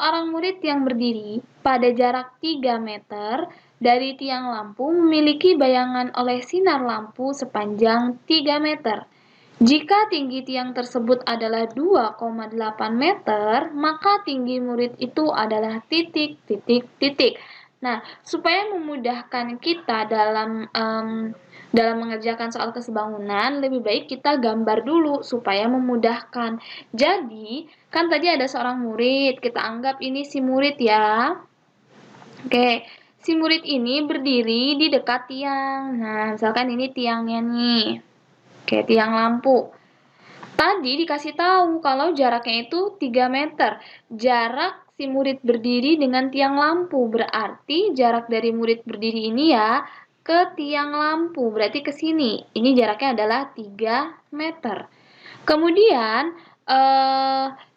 Seorang murid yang berdiri pada jarak 3 meter dari tiang lampu memiliki bayangan oleh sinar lampu sepanjang 3 meter. Jika tinggi tiang tersebut adalah 2,8 meter, maka tinggi murid itu adalah titik, titik, titik. Nah, supaya memudahkan kita dalam mengerjakan soal kesebangunan, lebih baik kita gambar dulu supaya memudahkan. Jadi, kan tadi ada seorang murid, kita anggap ini si murid ya. Oke, si murid ini berdiri di dekat tiang. Nah, misalkan ini tiangnya nih. Oke, tiang lampu. Tadi dikasih tahu kalau jaraknya itu 3 meter. Jarak si murid berdiri dengan tiang lampu. Berarti jarak dari murid berdiri ini ya ke tiang lampu. Berarti ke sini. Ini jaraknya adalah 3 meter. Kemudian,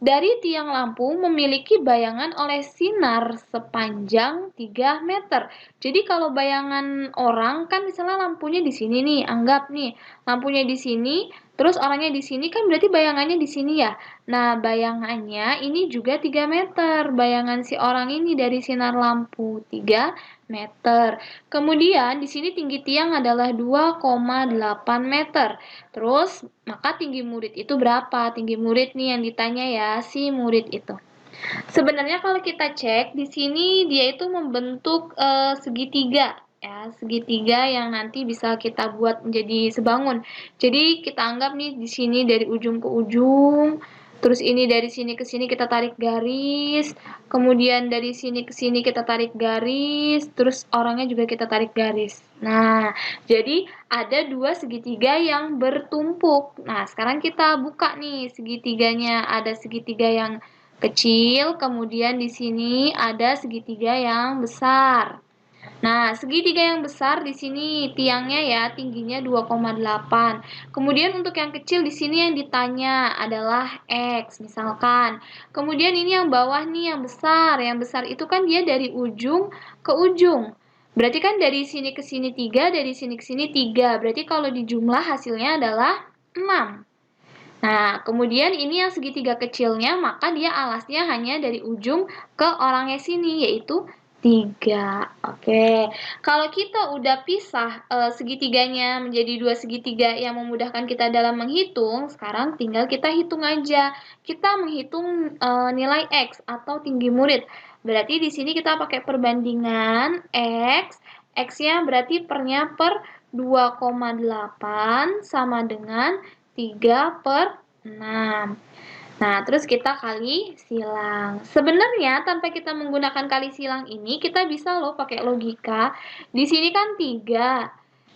dari tiang lampu memiliki bayangan oleh sinar sepanjang 3 meter. Jadi kalau bayangan orang kan misalnya lampunya di sini nih, anggap nih, lampunya di sini, terus orangnya di sini kan berarti bayangannya di sini ya. Nah, bayangannya ini juga 3 meter. Bayangan si orang ini dari sinar lampu 3 meter. Kemudian di sini tinggi tiang adalah 2,8 meter. Terus, maka tinggi murid itu berapa? Tinggi murid nih yang ditanya ya, si murid itu. Sebenarnya kalau kita cek, di sini dia itu membentuk segitiga. Ya, segitiga yang nanti bisa kita buat menjadi sebangun. Jadi, kita anggap nih di sini dari ujung ke ujung, terus ini dari sini ke sini kita tarik garis, kemudian dari sini ke sini kita tarik garis, terus orangnya juga kita tarik garis. Nah, jadi ada dua segitiga yang bertumpuk. Nah, sekarang kita buka nih segitiganya. Ada segitiga yang kecil, kemudian di sini ada segitiga yang besar. Nah, segitiga yang besar di sini tiangnya ya, tingginya 2,8. Kemudian untuk yang kecil di sini yang ditanya adalah X, misalkan. Kemudian ini yang bawah nih yang besar. Yang besar itu kan dia dari ujung ke ujung. Berarti kan dari sini ke sini 3, dari sini ke sini 3. Berarti kalau dijumlah hasilnya adalah 6. Nah, kemudian ini yang segitiga kecilnya, maka dia alasnya hanya dari ujung ke orangnya sini, yaitu 3. Oke, kalau kita udah pisah segitiganya menjadi dua segitiga yang memudahkan kita dalam menghitung, sekarang tinggal kita hitung aja. Kita menghitung nilai X atau tinggi murid. Berarti di sini kita pakai perbandingan X. X-nya berarti pernya per 2,8 sama dengan 3/6. Nah, terus kita kali silang. Sebenarnya tanpa kita menggunakan kali silang ini, kita bisa loh pakai logika. Di sini kan 3,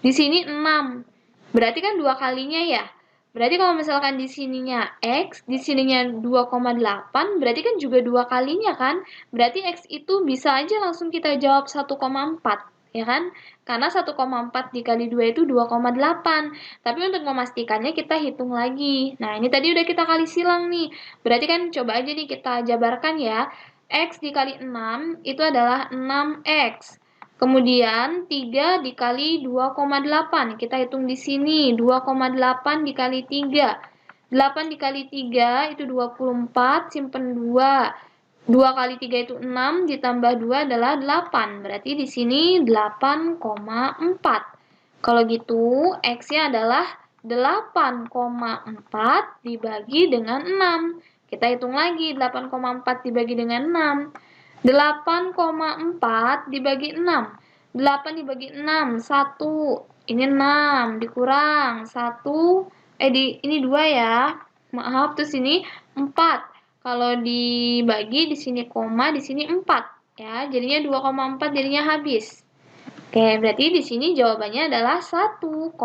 di sini 6. Berarti kan 2 kalinya ya. Berarti kalau misalkan di sininya X, di sininya 2,8, berarti kan juga 2 kalinya kan. Berarti X itu bisa aja langsung kita jawab 1,4. Ya kan? Karena 1,4 dikali 2 itu 2,8. Tapi untuk memastikannya kita hitung lagi. Nah, ini tadi udah kita kali silang nih. Berarti kan coba aja nih kita jabarkan ya. X dikali 6 itu adalah 6X. Kemudian 3 dikali 2,8. Kita hitung di sini. 2,8 dikali 3. 8 dikali 3 itu 24, simpen 2. 2 kali 3 itu 6, ditambah 2 adalah 8. Berarti di sini 8,4. Kalau gitu, X-nya adalah 8,4 dibagi dengan 6. Kita hitung lagi, 8,4 dibagi dengan 6. 8,4 dibagi 6. 8 dibagi 6, 1. Ini 6, dikurang 1. Ini 2 ya. Maaf, terus ini 4. Kalau dibagi di sini koma, di sini 4 ya. Jadinya 2,4 jadinya habis. Oke, berarti di sini jawabannya adalah 1,4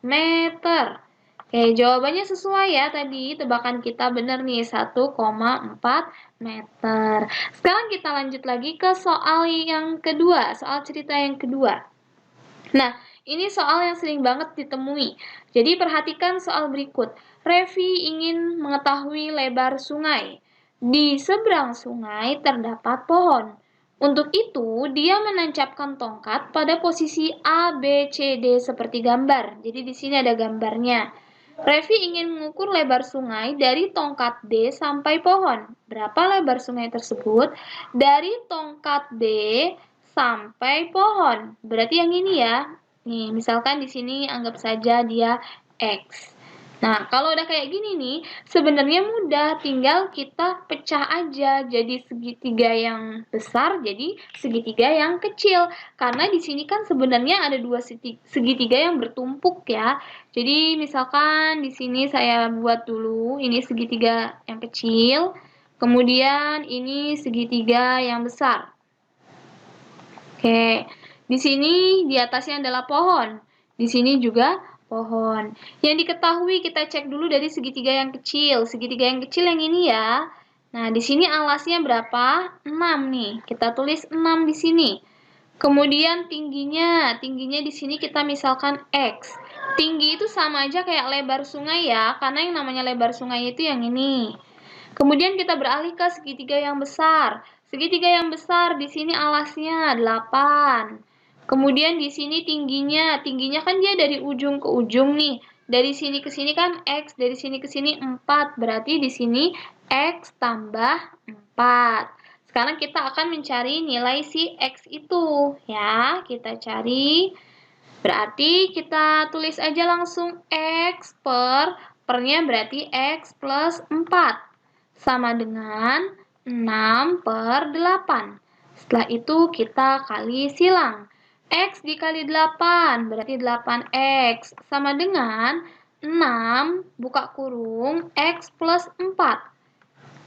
meter. Oke, jawabannya sesuai ya tadi. Tebakan kita benar nih, 1,4 meter. Sekarang kita lanjut lagi ke soal yang kedua, soal cerita yang kedua. Nah, ini soal yang sering banget ditemui. Jadi perhatikan soal berikut. Revi ingin mengetahui lebar sungai. Di seberang sungai terdapat pohon. Untuk itu, dia menancapkan tongkat pada posisi A, B, C, D seperti gambar. Jadi di sini ada gambarnya. Revi ingin mengukur lebar sungai dari tongkat D sampai pohon. Berapa lebar sungai tersebut? Dari tongkat D sampai pohon. Berarti yang ini ya. Nih, misalkan di sini anggap saja dia X. Nah, kalau udah kayak gini nih, sebenarnya mudah, tinggal kita pecah aja jadi segitiga yang besar, jadi segitiga yang kecil. Karena di sini kan sebenarnya ada dua segitiga yang bertumpuk ya. Jadi misalkan di sini saya buat dulu, ini segitiga yang kecil, kemudian ini segitiga yang besar. Oke, di sini di atasnya adalah pohon, di sini juga pohon. Yang diketahui kita cek dulu dari segitiga yang kecil. Segitiga yang kecil yang ini ya. Nah, di sini alasnya berapa? 6 nih. Kita tulis 6 di sini. Kemudian tingginya di sini kita misalkan X. Tinggi itu sama aja kayak lebar sungai ya, karena yang namanya lebar sungai itu yang ini. Kemudian kita beralih ke segitiga yang besar. Segitiga yang besar di sini alasnya 8. Kemudian di sini tingginya kan dia dari ujung ke ujung nih. Dari sini ke sini kan X, dari sini ke sini 4. Berarti di sini X tambah 4. Sekarang kita akan mencari nilai si X itu ya. Kita cari. Berarti kita tulis aja langsung X pernya berarti X plus 4 sama dengan 6 per 8. Setelah itu kita kali silang. X dikali 8 berarti 8X sama dengan 6 buka kurung X plus 4.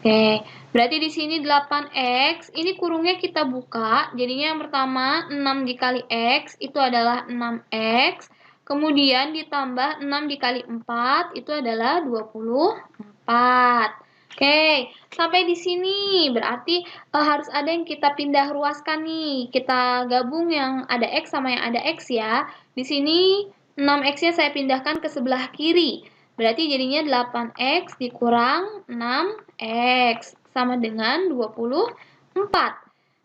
Oke, berarti di sini 8X, ini kurungnya kita buka, jadinya yang pertama 6 dikali X itu adalah 6X, kemudian ditambah 6 dikali 4 itu adalah 24. Oke, sampai di sini berarti harus ada yang kita pindah ruaskan nih. Kita gabung yang ada X sama yang ada X ya. Di sini 6X-nya saya pindahkan ke sebelah kiri. Berarti jadinya 8X dikurang 6X sama dengan 24.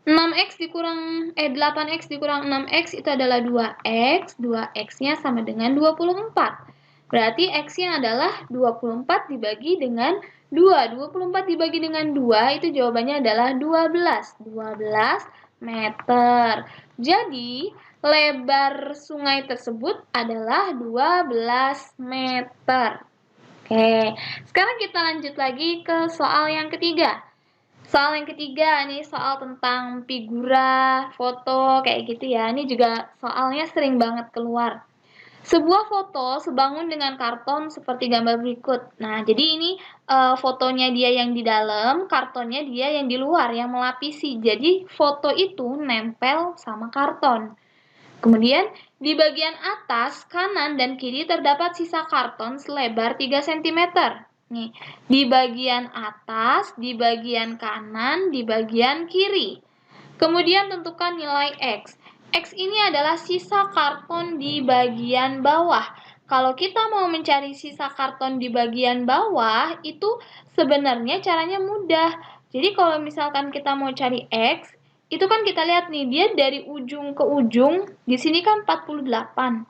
6X dikurang 8X dikurang 6X itu adalah 2X. 2X-nya sama dengan 24. Berarti X-nya adalah 24 dibagi dengan 2. 24 dibagi dengan 2 itu jawabannya adalah 12. 12 meter. Jadi, lebar sungai tersebut adalah 12 meter. Oke, sekarang kita lanjut lagi ke soal yang ketiga. Soal yang ketiga, nih soal tentang figura, foto, kayak gitu ya. Ini juga soalnya sering banget keluar. Sebuah foto sebangun dengan karton seperti gambar berikut. Nah, jadi ini fotonya dia yang di dalam, kartonnya dia yang di luar, yang melapisi. Jadi, foto itu nempel sama karton. Kemudian, di bagian atas, kanan, dan kiri terdapat sisa karton selebar 3 cm. Nih, di bagian atas, di bagian kanan, di bagian kiri. Kemudian tentukan nilai X. X ini adalah sisa karton di bagian bawah. Kalau kita mau mencari sisa karton di bagian bawah, itu sebenarnya caranya mudah. Jadi kalau misalkan kita mau cari X, itu kan kita lihat nih, dia dari ujung ke ujung, di sini kan 48.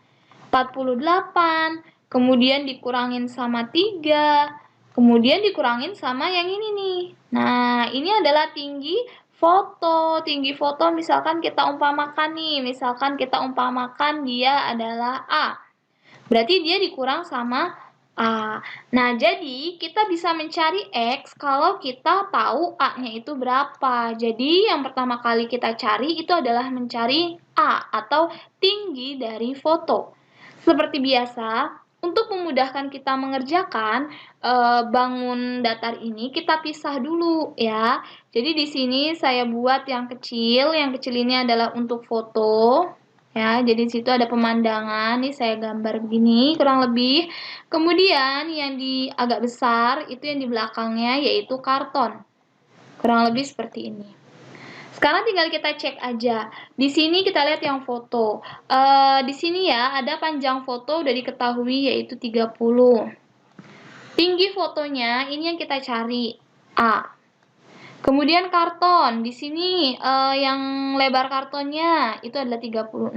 48, kemudian dikurangin sama 3, kemudian dikurangin sama yang ini nih. Nah, ini adalah tinggi foto. Tinggi foto misalkan kita umpamakan nih, misalkan kita umpamakan dia adalah A. Berarti dia dikurang sama A. Nah, jadi kita bisa mencari X kalau kita tahu A-nya itu berapa. Jadi, yang pertama kali kita cari itu adalah mencari A atau tinggi dari foto. Seperti biasa, untuk memudahkan kita mengerjakan bangun datar ini, kita pisah dulu ya. Jadi di sini saya buat yang kecil ini adalah untuk foto. Ya, jadi di situ ada pemandangan, nih saya gambar begini kurang lebih. Kemudian yang di agak besar itu yang di belakangnya yaitu karton. Kurang lebih seperti ini. Sekarang tinggal kita cek aja. Di sini kita lihat yang foto. Di sini ya ada panjang foto udah diketahui yaitu 30. Tinggi fotonya ini yang kita cari A. Kemudian karton, di sini yang lebar kartonnya itu adalah 36.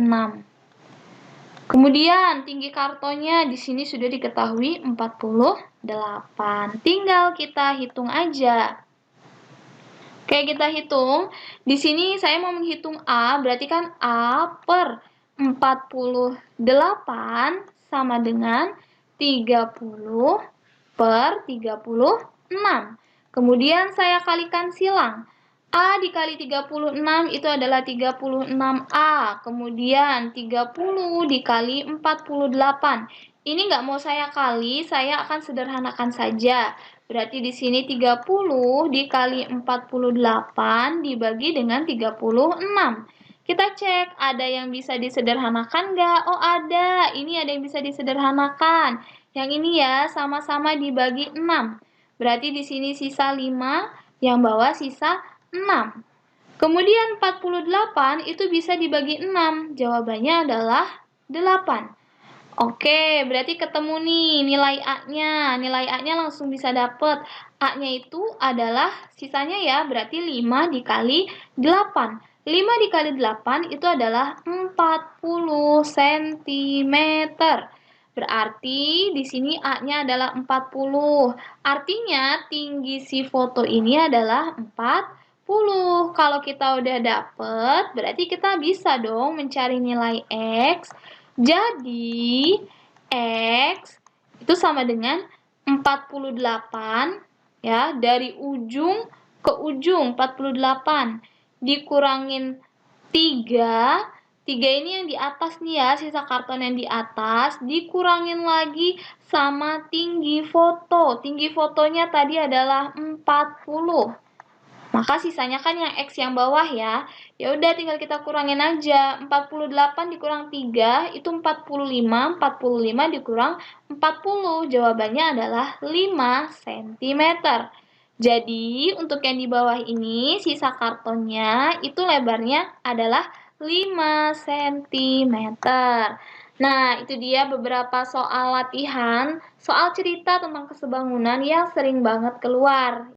Kemudian tinggi kartonnya di sini sudah diketahui 48. Tinggal kita hitung aja. Oke, kita hitung. Di sini saya mau menghitung A, berarti kan A per 48 sama dengan 30 per 36. Kemudian saya kalikan silang. A dikali 36 itu adalah 36A. Kemudian 30 dikali 48. Ini nggak mau saya kali, saya akan sederhanakan saja. Berarti di sini 30 dikali 48 dibagi dengan 36. Kita cek, ada yang bisa disederhanakan nggak? Oh, ada. Ini ada yang bisa disederhanakan. Yang ini ya, sama-sama dibagi 6. Berarti di sini sisa 5, yang bawah sisa 6. Kemudian 48 itu bisa dibagi 6. Jawabannya adalah 8. Oke, berarti ketemu nih nilai A-nya. Nilai A-nya langsung bisa dapet. A-nya itu adalah sisanya ya, berarti 5 dikali 8. 5 dikali 8 itu adalah 40 cm. Berarti di sini A-nya adalah 40. Artinya tinggi si foto ini adalah 40. Kalau kita udah dapet, berarti kita bisa dong mencari nilai X. Jadi, X itu sama dengan 48 ya, dari ujung ke ujung 48 dikurangin 3. 3 ini yang di atas nih ya, sisa karton yang di atas, dikurangin lagi sama tinggi foto. Tinggi fotonya tadi adalah 40. Maka sisanya kan yang X yang bawah ya. Ya udah tinggal kita kurangin aja. 48 dikurang 3 itu 45. 45 dikurang 40. Jawabannya adalah 5 cm. Jadi, untuk yang di bawah ini, sisa kartonnya itu lebarnya adalah 5 cm. Nah, itu dia beberapa soal latihan, soal cerita tentang kesebangunan yang sering banget keluar.